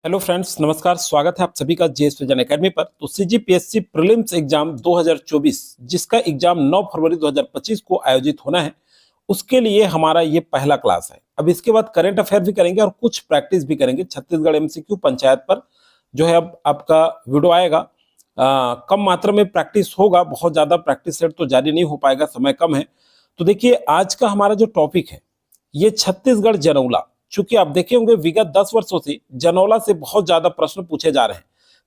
Hello friends, नमस्कार। स्वागत है आप सभी का जेएस विजन एकेडमी पर। तो सीजीपीएससी प्रीलिम्स एग्जाम 2024 जिसका एग्जाम 9 फरवरी 2025 को आयोजित होना है, उसके लिए हमारा ये पहला क्लास है। अब इसके बाद करंट अफेयर भी करेंगे और कुछ प्रैक्टिस भी करेंगे। छत्तीसगढ़ एमसीक्यू पंचायत पर जो है अब आपका वीडियो आएगा। कम मात्रा में प्रैक्टिस होगा, बहुत ज्यादा प्रैक्टिस सेट तो जारी नहीं हो पाएगा, समय कम है। तो देखिए, आज का हमारा जो टॉपिक है ये छत्तीसगढ़ जनौला। चूंकि आप देखे होंगे विगत 10 वर्षों से जनौला से बहुत ज्यादा प्रश्न पूछे जा रहे हैं।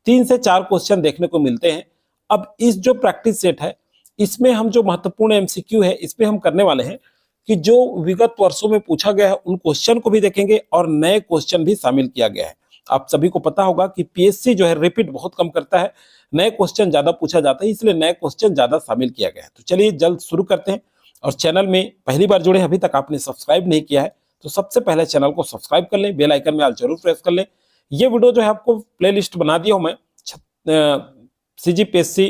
3 से 4 क्वेश्चन देखने को मिलते हैं। अब इस जो प्रैक्टिस सेट है, इसमें हम जो महत्वपूर्ण एमसीक्यू है इसमें हम करने वाले हैं कि जो विगत वर्षों में पूछा गया है उन क्वेश्चन को भी देखेंगे और नए क्वेश्चन भी शामिल किया गया है। आप सभी को पता होगा कि पीएससी जो है रिपीट बहुत कम करता है, नए क्वेश्चन ज्यादा पूछा जाता है, इसलिए नए क्वेश्चन ज्यादा शामिल किया गया है। तो चलिए जल्द शुरू करते हैं। और चैनल में पहली बार जुड़े, अभी तक आपने सब्सक्राइब नहीं किया है तो सबसे पहले चैनल को सब्सक्राइब कर लें, बेल आइकन में ऑल जरूर प्रेस कर लें। ये वीडियो जो है आपको प्लेलिस्ट बना दिया हूं मैं, सीजीपीएससी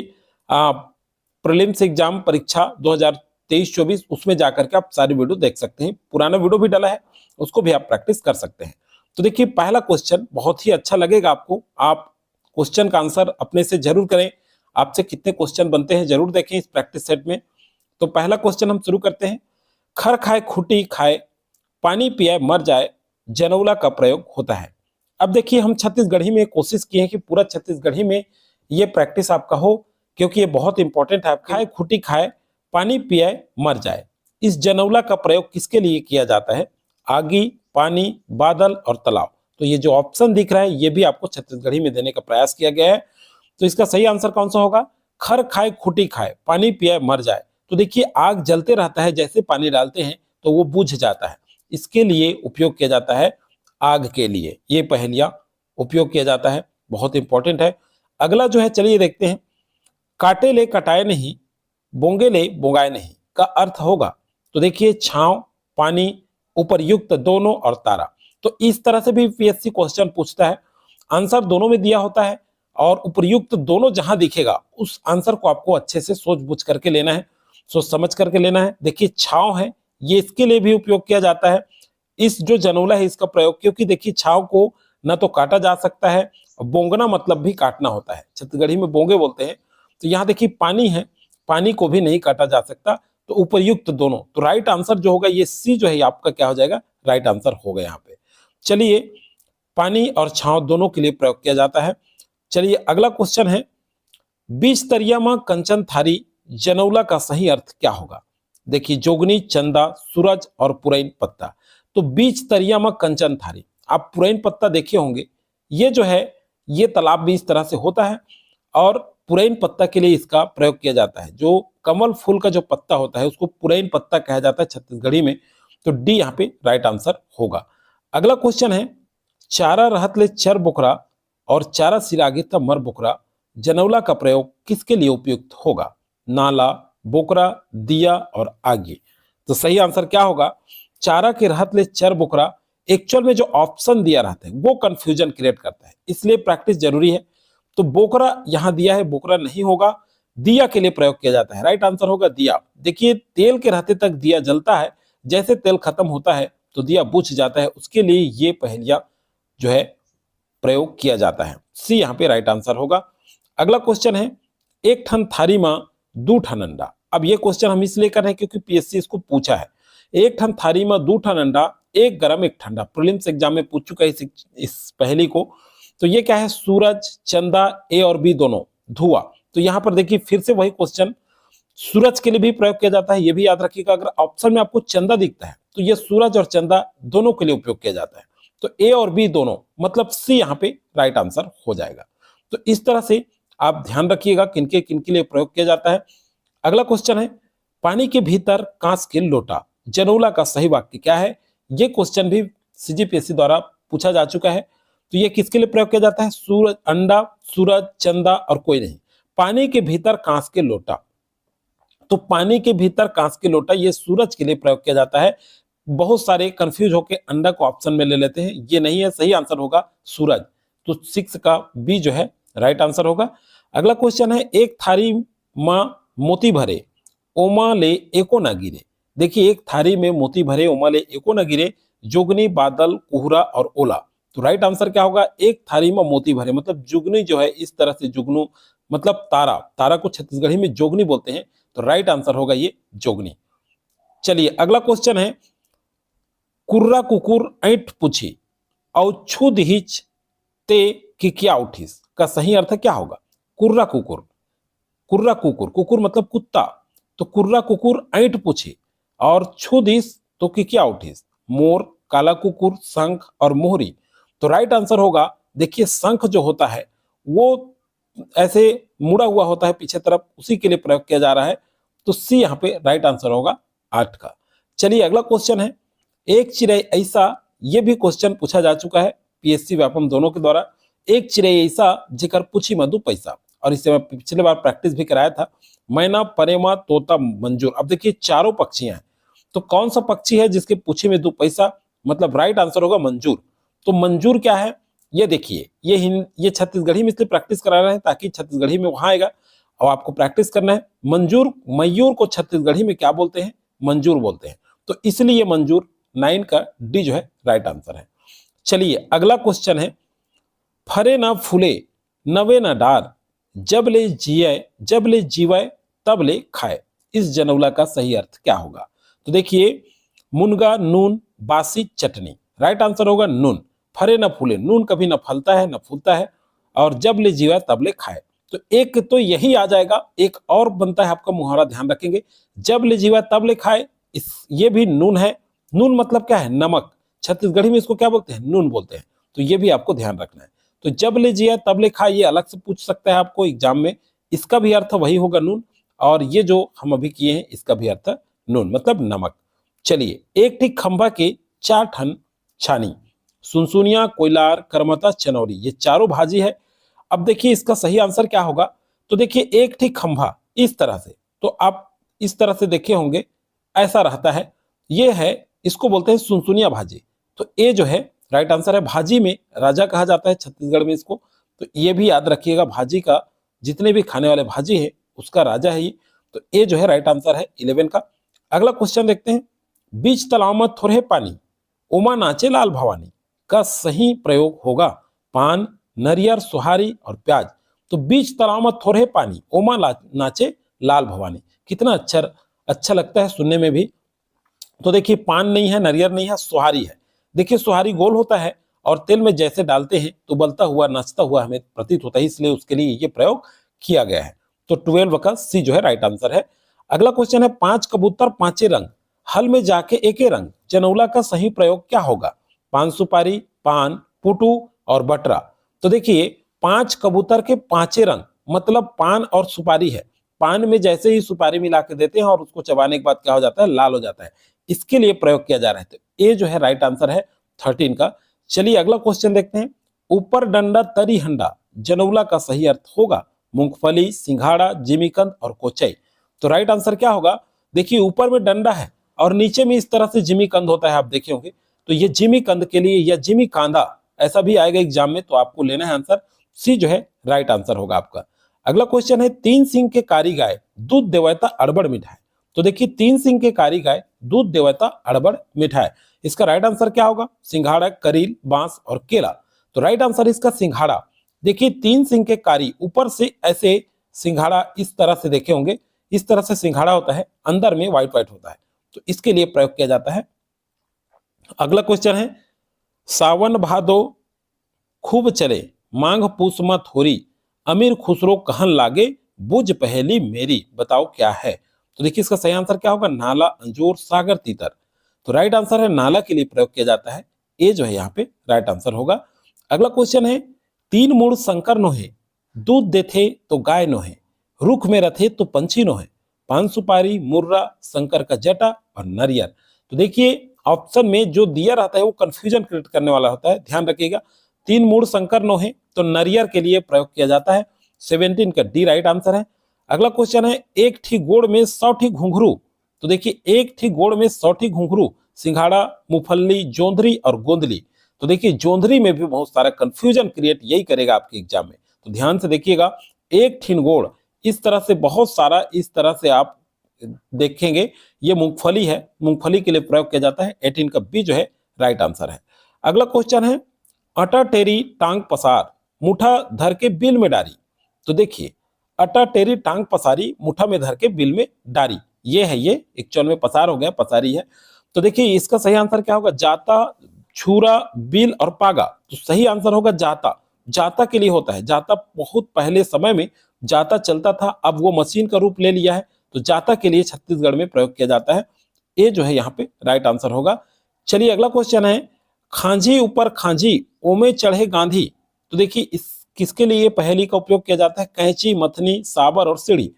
प्रीलिम्स एग्जाम परीक्षा 2023-24, उसमें जाकर के आप सारी वीडियो देख सकते हैं। पुराना वीडियो भी डाला है, उसको भी आप प्रैक्टिस कर सकते हैं। तो देखिए, पहला क्वेश्चन बहुत ही अच्छा लगेगा आपको। आप क्वेश्चन का आंसर अपने से जरूर करें। आपसे कितने क्वेश्चन बनते हैं जरूर देखें इस प्रैक्टिस सेट में। तो पहला क्वेश्चन हम शुरू करते हैं। खर खाए खूटी खाए, पानी पिए मर जाए, जनौला का प्रयोग होता है। अब देखिए, हम छत्तीसगढ़ी में कोशिश की है कि पूरा छत्तीसगढ़ी में ये प्रैक्टिस आपका हो, क्योंकि ये बहुत इंपॉर्टेंट है। खाए खूटी खाए, पानी पिए मर जाए, इस जनौला का प्रयोग किसके लिए किया जाता है? आगी, पानी, बादल और तालाब। तो ये जो ऑप्शन दिख रहा है ये भी आपको छत्तीसगढ़ी में देने का प्रयास किया गया है। तो इसका सही आंसर कौन सा होगा? खर खाए खूटी खाए, पानी पिए मर जाए। तो देखिए, आग जलते रहता है, जैसे पानी डालते हैं तो वो बुझ जाता है, इसके लिए उपयोग किया जाता है आग के लिए। ये पहेलियां उपयोग किया जाता है, बहुत इंपॉर्टेंट है। अगला जो है, चलिए देखते हैं। काटे ले कटाए नहीं, बोंगे ले बोगाए नहीं का अर्थ होगा। तो देखिए, छांव, पानी, उपर्युक्त दोनों और तारा। तो इस तरह से भी पीएससी क्वेश्चन पूछता है। आंसर दोनों में दिया होता है और उपर्युक्त दोनों जहां दिखेगा उस आंसर को आपको अच्छे से सोच बूझ करके लेना है, सोच समझ करके लेना है। देखिए, छांव है, ये इसके लिए भी उपयोग किया जाता है, इस जो जनौला है इसका प्रयोग। क्योंकि देखिए, छांव को ना तो काटा जा सकता है, बोंगना मतलब भी काटना होता है, छत्तीसगढ़ी में बोंगे बोलते हैं। तो यहाँ देखिए, पानी है, पानी को भी नहीं काटा जा सकता। तो उपयुक्त दोनों, तो राइट आंसर जो होगा ये सी जो है आपका क्या हो जाएगा? राइट आंसर होगा यहाँ पे। चलिए, पानी और छांव दोनों के लिए प्रयोग किया जाता है। चलिए, अगला क्वेश्चन है। बीच तरियामा कंचन थारी, जनौला का सही अर्थ क्या होगा? देखिए, जोगनी, चंदा, सूरज और पुरैन पत्ता। तो बीच तरियामा कंचन थारी, आप पुरैन पत्ता देखे होंगे, ये जो है ये तालाब भी इस तरह से होता है और पुरैन पत्ता के लिए इसका प्रयोग किया जाता है। जो कमल फूल का जो पत्ता होता है उसको पुरैन पत्ता कहा जाता है छत्तीसगढ़ी में। तो डी यहाँ पे राइट आंसर होगा। अगला क्वेश्चन है। चारा रहत ले चर बोकरा और चारा सिरागे तब मर बोकरा, जनौला का प्रयोग किसके लिए उपयुक्त होगा? नाला, बोकरा, दिया और आगे। तो सही आंसर क्या होगा? चारा के रहत ले चर बोकरा। एक्चुअल में जो ऑप्शन दिया रहता है वो कंफ्यूजन क्रिएट करता है, इसलिए प्रैक्टिस जरूरी है। तो बोकरा यहां दिया है, बोकरा नहीं होगा, दिया के लिए प्रयोग किया जाता है। राइट आंसर होगा दिया। देखिए, तेल के रहते तक दिया जलता है, जैसे तेल खत्म होता है तो दिया बुझ जाता है, उसके लिए ये पहेलियां जो है प्रयोग किया जाता है। सी यहाँ पे राइट आंसर होगा। अगला क्वेश्चन है। एक ठन थारी मां दू ठन अंडा। अब ये क्वेश्चन हम इसलिए कर रहे हैं क्योंकि पीएससी इसको पूछा है। एक ठन थारी मां दू ठन अंडा, एक गरम एक ठंडा। प्रीलिम्स एग्जाम में पूछ चुका है इस पहेली को। तो ये क्या है? सूरज, चंदा, ए और बी दोनों, धुआं। तो यहाँ पर देखिए, फिर से वही क्वेश्चन, सूरज के लिए भी प्रयोग किया जाता है, ये भी याद रखिएगा। अगर ऑप्शन में आपको चंदा दिखता है तो ये सूरज और चंदा दोनों के लिए उपयोग किया जाता है। तो ए और बी दोनों, मतलब सी यहाँ पे राइट आंसर हो जाएगा। तो इस तरह से आप ध्यान रखिएगा किनके किनके लिए प्रयोग किया जाता है। अगला क्वेश्चन है। पानी के भीतर कांच के लोटा, जनौला का सही वाक्य क्या है? ये क्वेश्चन भी सीजीपीएससी द्वारा पूछा जा चुका है। तो ये किसके लिए प्रयोग किया जाता है? सूरज, अंडा, सूरज, चंदा और कोई नहीं। पानी के भीतर कांच के लोटा, तो पानी के भीतर कांच के लोटा ये सूरज के लिए प्रयोग किया जाता है। बहुत सारे कंफ्यूज होकर अंडा को ऑप्शन में ले लेते हैं, ये नहीं है, सही आंसर होगा सूरज। तो 6 का बी जो है राइट आंसर होगा। अगला क्वेश्चन है। एक थारी मां मोती भरे, ओमा ले एको ना गिरे। देखिए, एक थारी में मोती भरे, ओमा ले एको ना गिरे, जोगनी, बादल, कोहरा और ओला। तो राइट आंसर क्या होगा, एक थाली में मोती भरे, मतलब जुगनी जो है इस तरह से, जुगनू मतलब तारा, तारा को छत्तीसगढ़ी में जोगनी बोलते हैं, तो राइट आंसर होगा ये जोगनी। चलिए अगला क्वेश्चन है, कुर्रा कुकुर ऐंठ पूछी और छुद हिच ते कि क्या उठिस का सही अर्थ क्या होगा। कुर्रा कुकुर, कुर्रा कुकुर, कुकुर मतलब कुत्ता, तो कुर्रा कुकुर ऐंठ पूछे और छुद हिच तो कि क्या उठिस, मोर, काला कुकुर, शंख और मोहरी। तो राइट आंसर होगा, देखिए शंख जो होता है वो ऐसे मुड़ा हुआ होता है पीछे तरफ, उसी के लिए प्रयोग किया जा रहा है, तो सी यहाँ पे राइट आंसर होगा 8 का। चलिए अगला क्वेश्चन है, एक चिड़ै ऐसा, ये भी क्वेश्चन पूछा जा चुका है पीएससी व्यापम दोनों के द्वारा, एक चिड़ै ऐसा जेकर पूछी में 2 पैसा, और इससे मैं पिछले बार प्रैक्टिस भी कराया था, मैना, परेमा, तोता, मंजूर। अब देखिए चारों पक्षियां हैं, तो कौन सा पक्षी है जिसके पूछी में 2 पैसा, मतलब राइट आंसर होगा मंजूर। तो मंजूर क्या है, ये देखिए, ये छत्तीसगढ़ी में इसलिए प्रैक्टिस करा रहे हैं ताकि छत्तीसगढ़ी में वहां आएगा और आपको प्रैक्टिस करना है। मंजूर, मयूर को छत्तीसगढ़ी में क्या बोलते हैं, मंजूर बोलते हैं, तो इसलिए मंजूर 9 का डी जो है राइट आंसर है। चलिए अगला क्वेश्चन है, फरे ना फूले नवे ना डार, जब ले जीवे तब ले खाए, इस जनौला का सही अर्थ क्या होगा। तो देखिए, मुनगा, नून, बासी, चटनी, राइट आंसर होगा नून। फरे न फूले, नून कभी न फलता है न फूलता है, और जब ले जीवा तब ले खाए, तो एक तो यही आ जाएगा, एक और बनता है आपका मुहावरा, ध्यान रखेंगे, जब ले जीवा तब ले खाए, ये भी नून है। नून मतलब क्या है, नमक, छत्तीसगढ़ी में इसको क्या बोलते हैं, नून बोलते हैं, तो ये भी आपको ध्यान रखना है। तो जब ले जिया तब ले खाए, ये अलग से पूछ सकता है आपको एग्जाम में, इसका भी अर्थ वही होगा नून, और ये जो हम अभी किए हैं इसका भी अर्थ नून मतलब नमक। चलिए, एक ठीक खंभा के 4 ठन छानी, सुनसुनिया, कोयलार, करमता, चनौरी, ये चारों भाजी है। अब देखिए इसका सही आंसर क्या होगा। तो देखिए एक ठीक खंभा इस तरह से, तो आप इस तरह से देखे होंगे, ऐसा रहता है, ये है, इसको बोलते हैं सुनसुनिया भाजी। तो ये जो है राइट आंसर है। भाजी में राजा कहा जाता है छत्तीसगढ़ में इसको, तो ये भी याद रखिएगा, भाजी का जितने भी खाने वाले भाजी है उसका राजा है ये। तो ये जो है राइट आंसर है 11 का। अगला क्वेश्चन देखते हैं, बीच तालाब में थोड़े पानी, उमा नाचे लाल भवानी का सही प्रयोग होगा पान, नरियर, सुहारी और प्याज। तो बीच तालाब में थोड़े पानी, उमा नाचे लाल भवानी, कितना अच्छा लगता है सुनने में भी। तो देखिए पान नहीं है, नरियर नहीं है, सुहारी है। देखिए सुहारी गोल होता है और तेल में जैसे डालते हैं तो बलता हुआ नाचता हुआ हमें प्रतीत होता है, इसलिए उसके लिए ये प्रयोग किया गया है। तो 12 का सी जो है राइट आंसर है। अगला क्वेश्चन है, 5 कबूतर 5 रंग, हल में जाके एके रंग, जनौला का सही प्रयोग क्या होगा। पान सुपारी, पान, पुटू और बटरा। तो देखिए 5 कबूतर के 5 रंग मतलब पान और सुपारी है। पान में जैसे ही सुपारी मिला के देते हैं और उसको चबाने के बाद क्या हो जाता है, लाल हो जाता है, इसके लिए प्रयोग किया जा रहा है। तो ये जो है राइट आंसर है 13 का। चलिए अगला क्वेश्चन देखते हैं, ऊपर डंडा तरी हंडा, जनौला का सही अर्थ होगा मूंगफली, सिंघाड़ा, जिमीकंद और कोचई। तो राइट आंसर क्या होगा, देखिए ऊपर में डंडा है और नीचे में इस तरह से जिमीकंद होता है, आप देखे होंगे, तो ये जिमीकंद के लिए, या जिमी कांदा ऐसा भी आएगा एग्जाम में, तो आपको लेना है आंसर सी जो है राइट आंसर होगा आपका। अगला क्वेश्चन है, 3 सिंह के कारी गाय दूध देवता अड़बड़ मिठाई। तो देखिए 3 सिंह के कारी गाय दूध देवता अड़बड़ मिठाई, इसका राइट आंसर क्या होगा, सिंघाड़ा, करील, बांस और केला। तो राइट आंसर इसका सिंघाड़ा। देखिए 3 सिंह के कारी, ऊपर से ऐसे सिंघाड़ा इस तरह से देखे होंगे, इस तरह से सिंघाड़ा होता है, अंदर में व्हाइट व्हाइट होता है, तो इसके लिए प्रयोग किया जाता है। अगला क्वेश्चन है, सावन भादो खूब चले, मांग पूस मत होरी, अमीर खुसरो कहन लागे, बुझ पहेली मेरी, बताओ क्या है। तो देखिए इसका सही आंसर क्या होगा, नाला, अंजूर, सागर, तीतर। तो राइट आंसर है नाला के लिए प्रयोग किया जाता है, ये जो है यहाँ पे राइट आंसर होगा। अगला क्वेश्चन है, 3 मूड़ शंकर नोहे, दूध देथे तो गाय नोहे, रुख में रथे तो पंछी नोहे, पान सुपारी, मुर्रा, शंकर का जटा और नरियर। तो देखिए ऑप्शन में जो दिया रहता है वो कंफ्यूजन क्रिएट करने वाला होता है, ध्यान रखिएगा। 3 मूड़ शंकर नोहे, तो नरियर के लिए प्रयोग किया जाता है, 17 का डी राइट आंसर है। अगला क्वेश्चन है, एक ठी गोड़ में 100 ठी घुंघरू। तो देखिए एक ठी गोड़ में 100 ठी घुंघरू, सिंघाड़ा, मुफल्ली, जोंधरी और गोंदली। तो देखिए जोंधरी में भी बहुत सारा कंफ्यूजन क्रिएट यही करेगा आपके एग्जाम में, तो ध्यान से देखिएगा। एक ठीन गोड़, इस तरह से बहुत सारा, इस तरह से आप देखेंगे, ये मूंगफली है, मूंगफली के लिए प्रयोग किया जाता है, 18 का बी जो है राइट आंसर है। अगला क्वेश्चन है, अटा टेरी टांग पसार मुठा धर के बिल में डारी। तो देखिए, अटा टेरी टांग पसारी मुठा में धर के बिल में डारी, ये है, ये एक्चुअल में पसार हो गया, पसारी है। तो देखिए इसका सही आंसर क्या होगा, जाता, छुरा, बिल और पागा। तो सही आंसर होगा जाता। जाता के लिए होता है, जाता बहुत पहले समय में जाता चलता था, अब वो मशीन का रूप ले लिया है, तो जाता के लिए छत्तीसगढ़ में प्रयोग किया जाता है। ये जो है यहाँ पे राइट आंसर होगा। चलिए अगला क्वेश्चन है, खांझी ऊपर खांझी ओमे चढ़े गांधी। तो देखिए इस किसके लिए पहेली का उपयोग किया जाता है, कैंची, मथनी, साबर और सीढ़ी।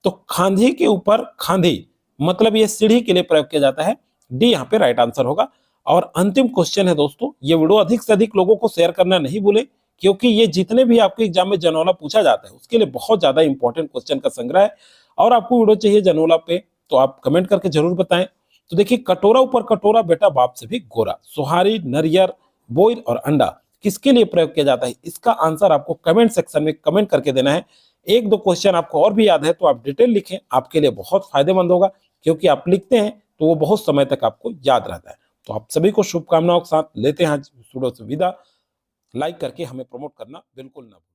तो खांधी के ऊपर खांधी मतलब ये सीढ़ी के लिए प्रयोग किया जाता है, डी यहाँ पे राइट आंसर होगा। और अंतिम क्वेश्चन है दोस्तों, ये वीडियो अधिक से अधिक लोगों को शेयर करना नहीं भूले, क्योंकि ये जितने भी आपके एग्जाम में जनौला पूछा जाता है उसके लिए बहुत ज्यादा इंपॉर्टेंट क्वेश्चन का संग्रह है। और आपको वीडियो चाहिए जनौला पे तो आप कमेंट करके जरूर बताएं। तो देखिए, कटोरा ऊपर कटोरा बेटा बाप से भी गोरा, सुहारी, नरियर, बोर और अंडा किसके लिए प्रयोग किया जाता है, इसका आंसर आपको कमेंट सेक्शन में कमेंट करके देना है। एक दो क्वेश्चन आपको और भी याद है तो आप डिटेल लिखें, आपके लिए बहुत फायदेमंद होगा, क्योंकि आप लिखते हैं तो वो बहुत समय तक आपको याद रहता है। तो आप सभी को शुभकामनाओं के साथ लेते हैं आज वीडियो से विदा। लाइक करके हमें प्रमोट करना बिल्कुल ना भूलें।